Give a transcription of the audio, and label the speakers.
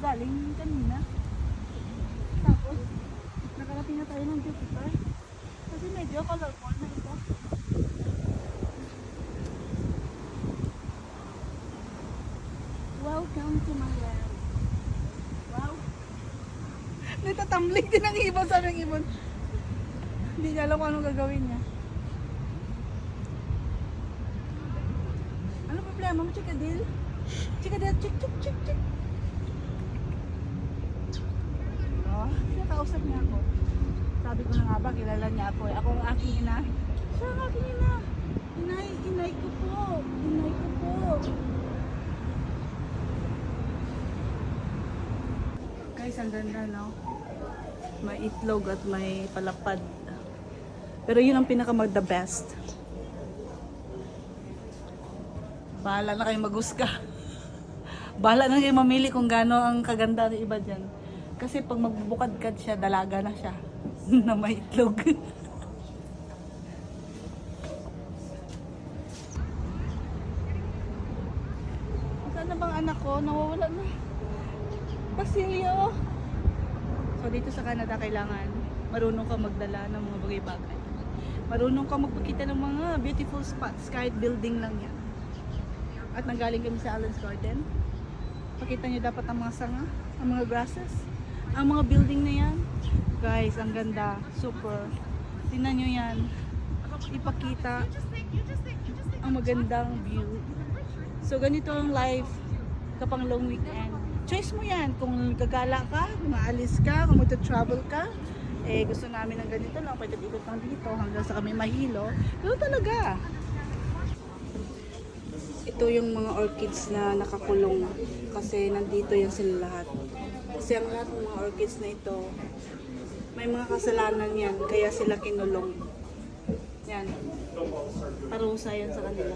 Speaker 1: galing kanina. Tapos, nakarating na tayo ng beauty bar. Kasi medyo colorful na ito. Welcome to my land. Wow. Nagtatumbling din ang ibon sa ng ibon. Hindi niya alam kung anong gagawin niya. Ano problema mo, Chikadil? Chikadil, chik, chik, chik, chik. Oh, pinakausap niya ako. Sabi ko na nga ba, kilala niya ako eh. Ako ang aking ina. Siya ang aking ina. Inay ko po. Inay ko po. Guys, ang ganda, no? May itlog at may palapad. Pero yun ang the best. Bahala na kayo mag-husga. Bahala na kayo mamili kung gaano ang kaganda ng iba dyan. Kasi pag magbubukad-kad siya, dalaga na siya. Na may itlog. Saan na bang anak ko? Nawawala na. Basilio. So dito sa Canada, kailangan marunong ka magdala ng mga bagay-bagay. Marunong ka magpakita ng mga beautiful spots, kahit building lang yan. At nanggaling kami sa Allen's Garden. Pakita nyo dapat ang mga sanga, ang mga grasses, ang mga building na yan. Guys, ang ganda. Super. Tingnan nyo yan. Ipakita ang magandang view. So ganito ang life kapag long weekend. Choice mo yan. Kung gagala ka, kung maalis ka, kung magta-travel ka. Eh, gusto namin ng ganito lang. Pwede ikot lang dito hanggang sa kami mahilo. Pero talaga. Ito yung mga orchids na nakakulong. Kasi nandito yan sila lahat. Kasi ang lahat ng mga orchids na ito, may mga kasalanan yan. Kaya sila kinulong. Yan. Parusa yan sa kanila.